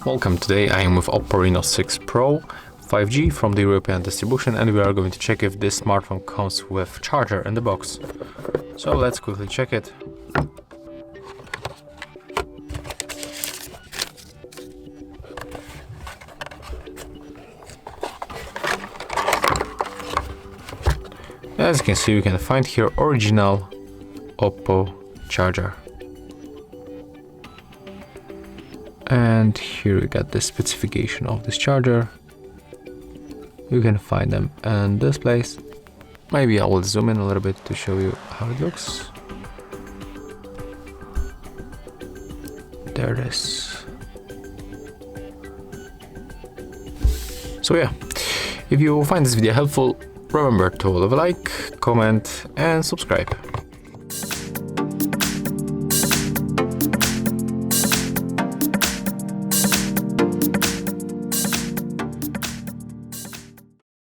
Welcome, today I am with OPPO Reno6 Pro 5G from the European distribution, and we are going to check if this smartphone comes with charger in the box. So let's quickly check it. As you can see, we can find here original OPPO charger. And here we got the specification of this charger. You can find them in this place. Maybe I will zoom in a little bit to show you how it looks. There it is. So yeah, if you find this video helpful, remember to leave a like, comment and subscribe.